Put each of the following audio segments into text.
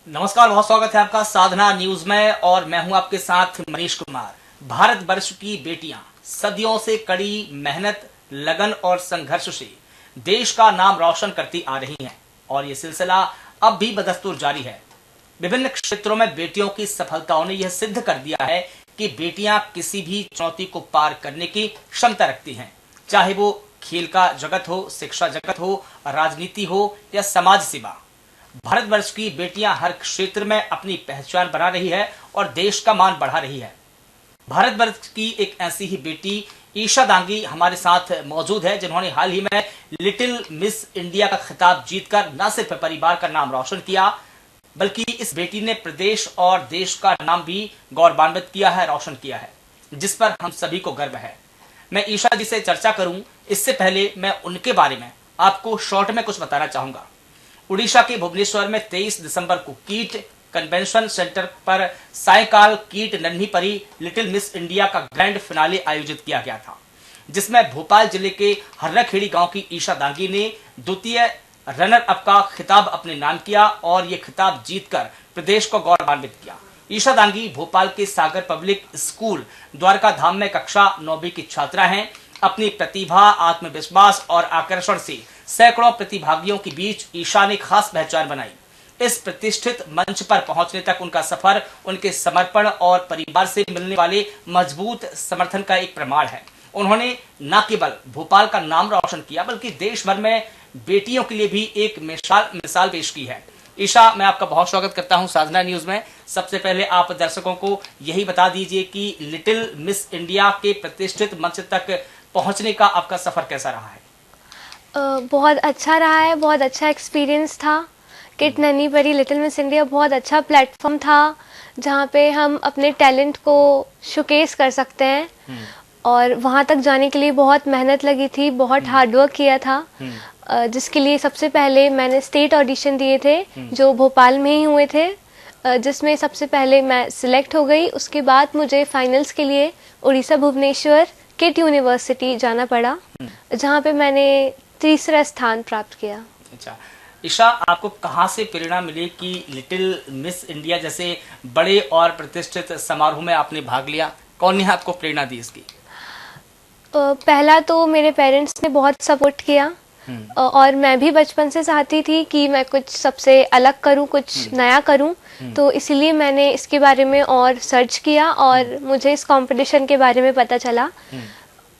नमस्कार, बहुत स्वागत है आपका साधना न्यूज में और मैं हूं आपके साथ मनीष कुमार। भारतवर्ष की बेटियां सदियों से कड़ी मेहनत, लगन और संघर्ष से देश का नाम रोशन करती आ रही हैं और ये सिलसिला अब भी बदस्तूर जारी है। विभिन्न क्षेत्रों में बेटियों की सफलताओं ने यह सिद्ध कर दिया है कि बेटियां किसी भी चुनौती को पार करने की क्षमता रखती हैं, चाहे वो खेल का जगत हो, शिक्षा जगत हो, राजनीति हो या समाज सेवा। भारतवर्ष की बेटियां हर क्षेत्र में अपनी पहचान बना रही है और देश का मान बढ़ा रही है। भारतवर्ष की एक ऐसी ही बेटी ईशा दांगी हमारे साथ मौजूद है, जिन्होंने हाल ही में लिटिल मिस इंडिया का खिताब जीतकर न सिर्फ परिवार का नाम रोशन किया, बल्कि इस बेटी ने प्रदेश और देश का नाम भी गौरवान्वित किया है, रोशन किया है, जिस पर हम सभी को गर्व है। मैं ईशा जी से चर्चा करूं इससे पहले मैं उनके बारे में आपको शॉर्ट में कुछ बताना चाहूंगा। उड़ीसा के भुवनेश्वर में 23 दिसंबर को कीट कन्वेंशन सेंटर पर सायकाल कीट नन्ही परी लिटिल मिस इंडिया का ग्रैंड फिनाले आयोजित किया गया था, जिसमें भोपाल जिले के हर्राखेड़ी गांव की ईशा दांगी ने द्वितीय रनर अप का खिताब अपने नाम किया और ये खिताब जीतकर प्रदेश को गौरवान्वित किया। ईशा दांगी भोपाल के सागर पब्लिक स्कूल द्वारका धाम में कक्षा 9वीं की छात्रा हैं। अपनी प्रतिभा, आत्मविश्वास और आकर्षण से सैकड़ों प्रतिभागियों के बीच ईशा ने खास पहचान बनाई। इस प्रतिष्ठित मंच पर पहुंचने तक उनका सफर उनके समर्पण और परिवार से मिलने वाले मजबूत समर्थन का एक प्रमाण है। उन्होंने न केवल भोपाल का नाम रोशन किया, बल्कि देश भर में बेटियों के लिए भी एक मिसाल पेश की है। ईशा, मैं आपका बहुत स्वागत करता हूं साधना न्यूज में। सबसे पहले आप दर्शकों को यही बता दीजिए कि लिटिल मिस इंडिया के प्रतिष्ठित मंच तक पहुंचने का आपका सफर कैसा रहा है? बहुत अच्छा रहा है, बहुत अच्छा एक्सपीरियंस था। किट नन्ही परी लिटिल मिस इंडिया बहुत अच्छा प्लेटफॉर्म था जहाँ पे हम अपने टैलेंट को शोकेस कर सकते हैं और वहाँ तक जाने के लिए बहुत मेहनत लगी थी, बहुत हार्डवर्क किया था, जिसके लिए सबसे पहले मैंने स्टेट ऑडिशन दिए थे जो भोपाल में ही हुए थे, जिसमें सबसे पहले मैं सिलेक्ट हो गई। उसके बाद मुझे फाइनल्स के लिए उड़ीसा भुवनेश्वर किट यूनिवर्सिटी जाना पड़ा, जहाँ पे मैंने तीसरा स्थान प्राप्त किया। अच्छा ईशा, आपको कहाँ से प्रेरणा मिली कि लिटिल मिस इंडिया जैसे बड़े और प्रतिष्ठित समारोह में आपने भाग लिया? कौन ने आपको प्रेरणा दी इसकी? पहला तो मेरे पेरेंट्स ने बहुत सपोर्ट किया और मैं भी बचपन से चाहती थी कि मैं कुछ सबसे अलग करूं, कुछ नया करूं, तो इसीलिए मैंने इसके बारे में और सर्च किया और मुझे इस कंपटीशन के बारे में पता चला।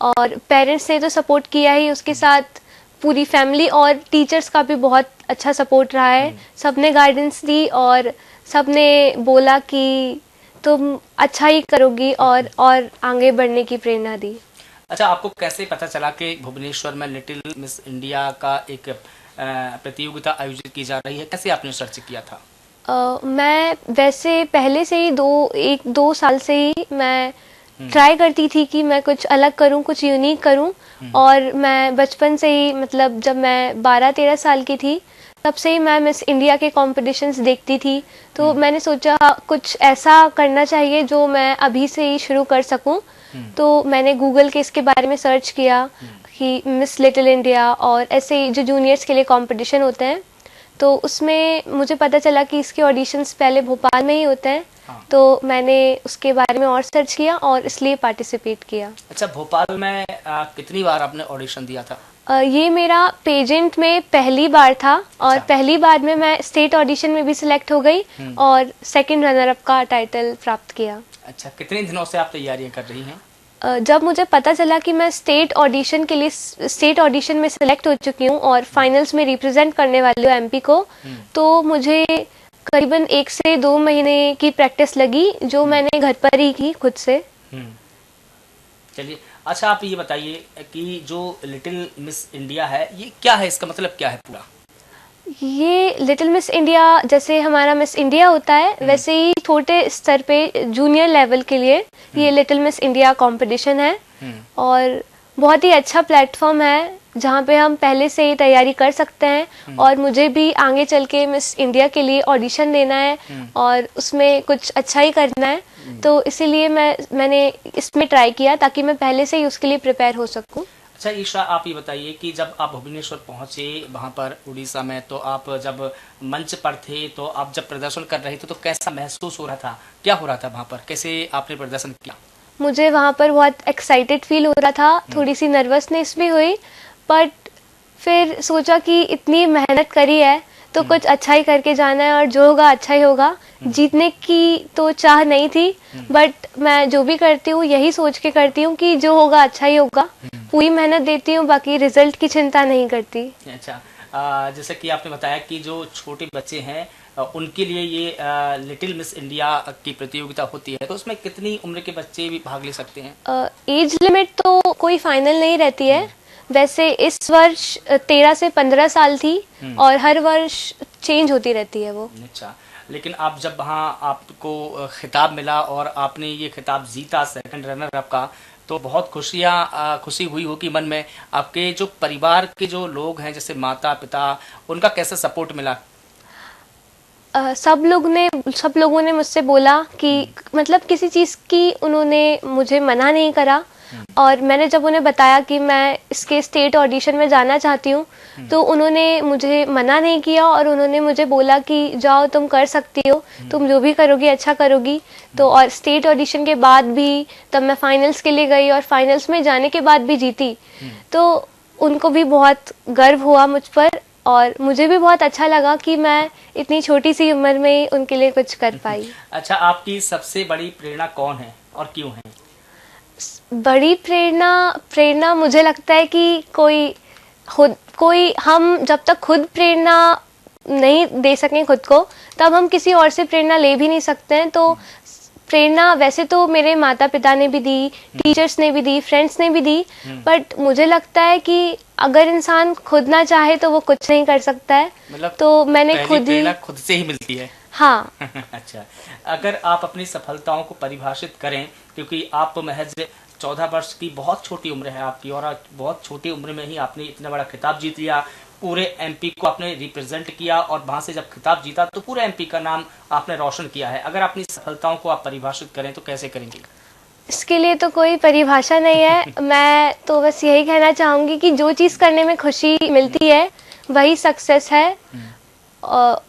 और पेरेंट्स ने तो सपोर्ट किया ही, उसके साथ पूरी फैमिली और टीचर्स का भी बहुत अच्छा सपोर्ट रहा है। सबने गाइडेंस दी और सबने बोला कि तुम अच्छा ही करोगी और आगे बढ़ने की प्रेरणा दी। अच्छा, आपको कैसे पता चला कि भुवनेश्वर में लिटिल मिस इंडिया का एक प्रतियोगिता आयोजित की जा रही है? कैसे आपने सर्च किया था? मैं वैसे पहले से ही 1-2 साल से ही मैं ट्राई करती थी कि मैं कुछ अलग करूं, कुछ यूनिक करूं। और मैं बचपन से ही, मतलब जब मैं 12-13 साल की थी तब से ही मैं मिस इंडिया के कॉम्पिटिशन्स देखती थी, तो मैंने सोचा कुछ ऐसा करना चाहिए जो मैं अभी से ही शुरू कर सकूं। तो मैंने गूगल के इसके बारे में सर्च किया कि मिस लिटिल इंडिया और ऐसे जो जूनियर्स के लिए कंपटीशन होते हैं, तो उसमें मुझे पता चला कि इसके ऑडिशंस पहले भोपाल में ही होते हैं। तो मैंने उसके बारे में और सर्च किया और इसलिए पार्टिसिपेट किया। अच्छा, भोपाल में कितनी बार आपने ऑडिशन दिया था? ये मेरा पेजेंट में पहली बार था और पहली बार में मैं स्टेट ऑडिशन में भी सिलेक्ट हो गई और सेकंड रनर अप का टाइटल प्राप्त किया। अच्छा, कितने दिनों से आप तैयारियां कर रही हैं? जब मुझे पता चला कि मैं स्टेट ऑडिशन में सिलेक्ट हो चुकी हूँ और फाइनल्स में रिप्रेजेंट करने वाली हूँ एमपी को, तो मुझे करीबन 1 से 2 महीने की प्रैक्टिस लगी, जो मैंने घर पर ही की खुद से। चलिए, अच्छा आप ये बताइए कि जो लिटिल मिस इंडिया है ये क्या है, इसका मतलब क्या है पूरा? ये लिटिल मिस इंडिया जैसे हमारा मिस इंडिया होता है, वैसे ही छोटे स्तर पे जूनियर लेवल के लिए ये लिटिल मिस इंडिया कंपटीशन है और बहुत ही अच्छा प्लेटफॉर्म है जहाँ पे हम पहले से ही तैयारी कर सकते हैं। और मुझे भी आगे चल के मिस इंडिया के लिए ऑडिशन देना है और उसमें कुछ अच्छा ही करना है, तो इसीलिए मैंने इसमें ट्राई किया ताकि मैं पहले से ही उसके लिए प्रिपेयर हो सकूं। अच्छा ईशा, आप ये बताइए कि जब आप भुवनेश्वर पहुंचे वहां पर उड़ीसा में, तो आप जब मंच पर थे, तो आप जब प्रदर्शन कर रहे थे तो कैसा महसूस हो रहा था, क्या हो रहा था वहां पर, कैसे आपने प्रदर्शन किया? मुझे वहाँ पर बहुत एक्साइटेड फील हो रहा था, थोड़ी सी नर्वसनेस भी हुई, बट फिर सोचा कि इतनी मेहनत करी है तो कुछ अच्छा ही करके जाना है और जो होगा अच्छा ही होगा। जीतने की तो चाह नहीं थी, बट मैं जो भी करती हूँ यही सोच के करती हूँ कि जो होगा अच्छा ही होगा। पूरी मेहनत देती हूँ, बाकी रिजल्ट की चिंता नहीं करती। अच्छा, जैसे कि आपने बताया कि जो छोटे बच्चे हैं उनके लिए ये लिटिल मिस इंडिया की प्रतियोगिता होती है, तो उसमें कितनी उम्र के बच्चे भी भाग ले सकते हैं? एज लिमिट तो कोई फाइनल नहीं रहती है। वैसे इस वर्ष 13 से 15 साल थी और हर वर्ष चेंज होती रहती है वो। अच्छा, लेकिन आप जब वहाँ आपको खिताब मिला और आपने ये खिताब जीता सेकंड रनर अप का, तो बहुत खुशी हुई होगी मन में। आपके जो परिवार के जो लोग हैं, जैसे माता पिता, उनका कैसा सपोर्ट मिला? सब लोगों ने मुझसे बोला कि मतलब किसी चीज़ की उन्होंने मुझे मना नहीं करा। और मैंने जब उन्हें बताया कि मैं इसके स्टेट ऑडिशन में जाना चाहती हूँ, तो उन्होंने मुझे मना नहीं किया और उन्होंने मुझे बोला कि जाओ, तुम कर सकती हो, तुम जो भी करोगी अच्छा करोगी। तो और स्टेट ऑडिशन के बाद भी तब मैं फाइनल्स के लिए गई और फाइनल्स में जाने के बाद भी जीती। तो उनको भी बहुत गर्व हुआ मुझ पर और मुझे भी बहुत अच्छा लगा कि मैं इतनी छोटी सी उम्र में ही उनके लिए कुछ कर पाई। अच्छा, आपकी सबसे बड़ी प्रेरणा कौन है और क्यों है? बड़ी प्रेरणा मुझे लगता है कि कोई हम जब तक खुद प्रेरणा नहीं दे सकें खुद को, तब हम किसी और से प्रेरणा ले भी नहीं सकते हैं। तो प्रेरणा वैसे तो मेरे माता पिता ने भी दी, टीचर्स ने भी दी, फ्रेंड्स ने भी दी, बट मुझे लगता है कि अगर इंसान खुद ना चाहे तो वो कुछ नहीं कर सकता है। मतलब तो मैंने खुद से ही मिलती है। हाँ। अच्छा, अगर आप अपनी सफलताओं को परिभाषित करें, क्योंकि आप महज 14 वर्ष की बहुत छोटी उम्र है आपकी, और बहुत छोटी उम्र में ही आपने इतना बड़ा खिताब जीत लिया, पूरे एमपी को आपने रिप्रेजेंट किया, और वहां से जब खिताब जीता तो पूरे एमपी का नाम आपने रोशन किया है। अगर अपनी सफलताओं को आप परिभाषित करें तो कैसे करेंगे? इसके लिए तो कोई परिभाषा नहीं है। मैं तो बस यही कहना चाहूंगी कि जो चीज़ करने में खुशी मिलती है वही सक्सेस है।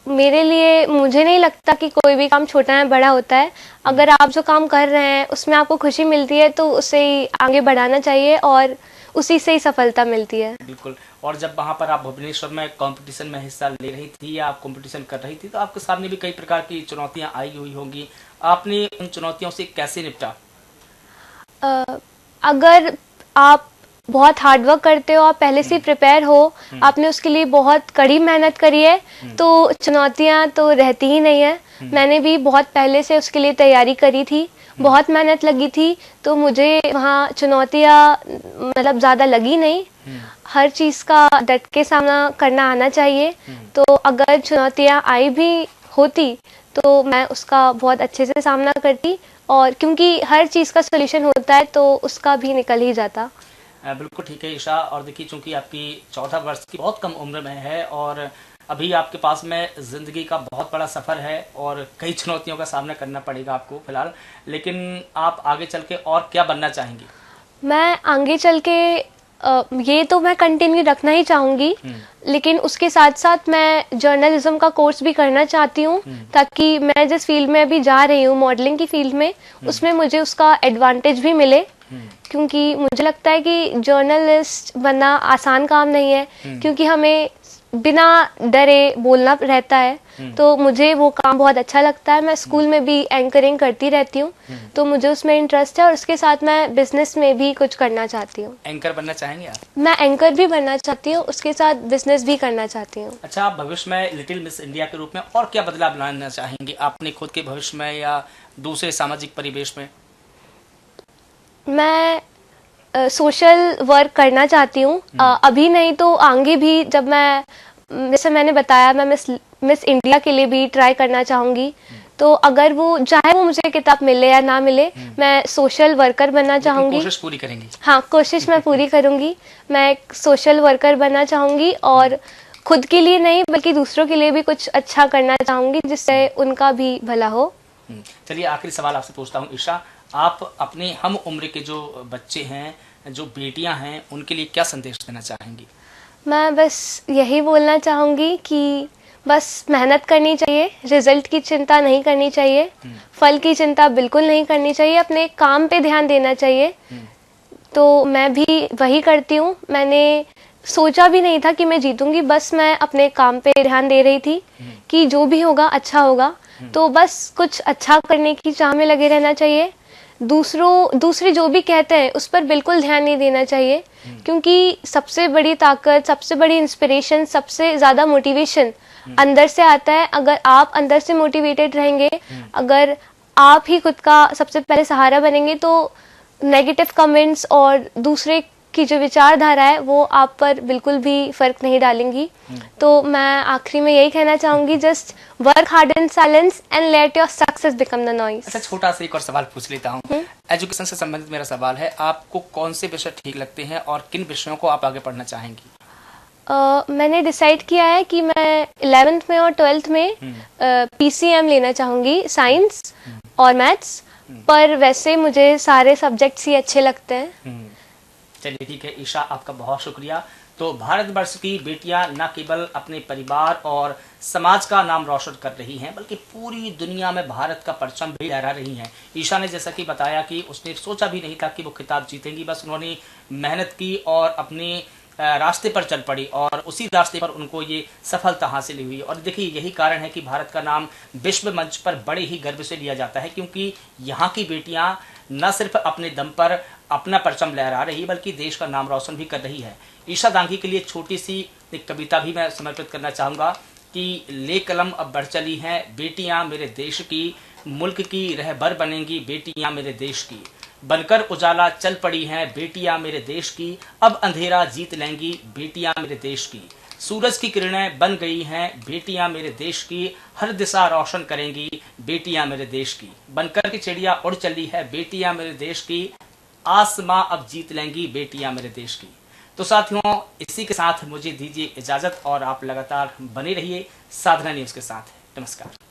मेरे लिए मुझे नहीं लगता कि कोई भी काम छोटा या बड़ा होता है। अगर आप जो काम कर रहे हैं उसमें आपको खुशी मिलती है तो उसे ही आगे बढ़ाना चाहिए और उसी से ही सफलता मिलती है। बिल्कुल। और जब वहाँ पर आप भुवनेश्वर में कंपटीशन में हिस्सा ले रही थी या आप कंपटीशन कर रही थी, तो आपके सामने भी कई प्रकार की चुनौतियां आई हुई होंगी। आपने उन चुनौतियों से कैसे निपटा? अगर आप बहुत हार्ड वर्क करते हो, आप पहले से प्रिपेयर हो, आपने उसके लिए बहुत कड़ी मेहनत करी है, तो चुनौतियां तो रहती ही नहीं है। मैंने भी बहुत पहले से उसके लिए तैयारी करी थी, बहुत मेहनत लगी थी, तो मुझे वहाँ चुनौतियां मतलब ज़्यादा लगी नहीं। हर चीज़ का डट के सामना करना आना चाहिए। तो अगर चुनौतियां आई भी होती तो मैं उसका बहुत अच्छे से सामना करती, और क्योंकि हर चीज़ का सोल्यूशन होता है तो उसका भी निकल ही जाता। बिल्कुल ठीक है ईशा। और देखिए, चूंकि आपकी 14 वर्ष की बहुत कम उम्र में है और अभी आपके पास में जिंदगी का बहुत बड़ा सफर है और कई चुनौतियों का सामना करना पड़ेगा आपको फिलहाल, लेकिन आप आगे चल के और क्या बनना चाहेंगी? मैं आगे चल के ये तो मैं कंटिन्यू रखना ही चाहूँगी, लेकिन उसके साथ साथ मैं जर्नलिज्म का कोर्स भी करना चाहती हूँ, ताकि मैं जिस फील्ड में अभी जा रही हूँ, मॉडलिंग की फील्ड में, उसमें मुझे उसका एडवांटेज भी मिले। क्योंकि मुझे लगता है कि जर्नलिस्ट बनना आसान काम नहीं है, क्योंकि हमें बिना डरे बोलना रहता है। तो मुझे वो काम बहुत अच्छा लगता है। मैं स्कूल में भी एंकरिंग करती रहती हूँ, तो मुझे उसमें इंटरेस्ट है, और उसके साथ मैं बिजनेस में भी कुछ करना चाहती हूँ। एंकर बनना चाहेंगे आप? मैं एंकर भी बनना चाहती हूँ, उसके साथ बिजनेस भी करना चाहती हूँ। अच्छा, आप भविष्य में लिटिल मिस इंडिया के रूप में और क्या बदलाव लाना चाहेंगे अपने खुद के भविष्य में या दूसरे सामाजिक परिवेश में? मैं सोशल वर्क करना चाहती हूँ। अभी नहीं तो आगे भी, जब मैं, जैसे मैंने बताया, मैं मिस इंडिया के लिए भी ट्राई करना चाहूँगी। तो अगर वो चाहे वो मुझे किताब मिले या ना मिले, मैं सोशल वर्कर बनना चाहूँगी। कोशिश पूरी करेंगी? हाँ, कोशिश मैं पूरी करूँगी। मैं एक सोशल वर्कर बनना चाहूँगी और खुद के लिए नहीं बल्कि दूसरों के लिए भी कुछ अच्छा करना चाहूँगी, जिससे उनका भी भला हो। चलिए, आखिरी सवाल आपसे पूछता हूँ ईशा, आप अपने हम उम्र के जो बच्चे हैं जो बेटियां हैं उनके लिए क्या संदेश देना चाहेंगी? मैं बस यही बोलना चाहूँगी कि बस मेहनत करनी चाहिए, रिजल्ट की चिंता नहीं करनी चाहिए, फल की चिंता बिल्कुल नहीं करनी चाहिए, अपने काम पे ध्यान देना चाहिए। तो मैं भी वही करती हूँ। मैंने सोचा भी नहीं था कि मैं जीतूंगी, बस मैं अपने काम पे ध्यान दे रही थी कि जो भी होगा अच्छा होगा। तो बस कुछ अच्छा करने की चाह में लगे रहना चाहिए। दूसरे जो भी कहते हैं उस पर बिल्कुल ध्यान नहीं देना चाहिए, क्योंकि सबसे बड़ी ताकत, सबसे बड़ी इंस्पिरेशन, सबसे ज़्यादा मोटिवेशन अंदर से आता है। अगर आप अंदर से मोटिवेटेड रहेंगे, अगर आप ही खुद का सबसे पहले सहारा बनेंगे, तो नेगेटिव कमेंट्स और दूसरे की जो विचारधारा है वो आप पर बिल्कुल भी फर्क नहीं डालेंगी। तो मैं आखिरी में यही कहना चाहूंगी, just work hard in silence and let your success become the noise. अच्छा, छोटा सा एक और सवाल पूछ लेता हूँ। एजुकेशन से संबंधित मेरा सवाल है, आपको कौन से विषय ठीक लगते हैं और किन विषयों को आप आगे पढ़ना चाहेंगी? मैंने डिसाइड किया है कि मैं 11th में और 12th में PCM लेना चाहूँगी, साइंस और मैथ्स। पर वैसे मुझे सारे सब्जेक्ट्स ही अच्छे लगते हैं। चलिए ठीक है ईशा, आपका बहुत शुक्रिया। तो भारतवर्ष की बेटियां न केवल अपने परिवार और समाज का नाम रोशन कर रही हैं, बल्कि पूरी दुनिया में भारत का परचम भी लहरा रही हैं। ईशा ने जैसा कि बताया कि उसने सोचा भी नहीं था कि वो खिताब जीतेंगी, बस उन्होंने मेहनत की और अपने रास्ते पर चल पड़ी और उसी रास्ते पर उनको ये सफलता हासिल हुई। और देखिए यही कारण है कि भारत का नाम विश्व मंच पर बड़े ही गर्व से लिया जाता है, क्योंकि यहाँ की बेटियाँ न सिर्फ अपने दम पर अपना परचम लहरा रही, बल्कि देश का नाम रोशन भी कर रही है। ईशा दांगी के लिए छोटी सी एक कविता भी मैं समर्पित करना चाहूँगा कि ले कलम अब बढ़ चली हैं बेटियाँ मेरे देश की, मुल्क की रहबर बनेंगी बेटियाँ मेरे देश की, बनकर उजाला चल पड़ी हैं बेटियां मेरे देश की, अब अंधेरा जीत लेंगी बेटियां मेरे देश की, सूरज की किरणें बन गई हैं बेटियां मेरे देश की, हर दिशा रोशन करेंगी बेटियां मेरे देश की, बनकर की चिड़िया उड़ चली है बेटियां मेरे देश की, आसमां अब जीत लेंगी बेटियां मेरे देश की। तो साथियों, इसी के साथ मुझे दीजिए इजाजत और आप लगातार बने रहिए साधना न्यूज के साथ। नमस्कार।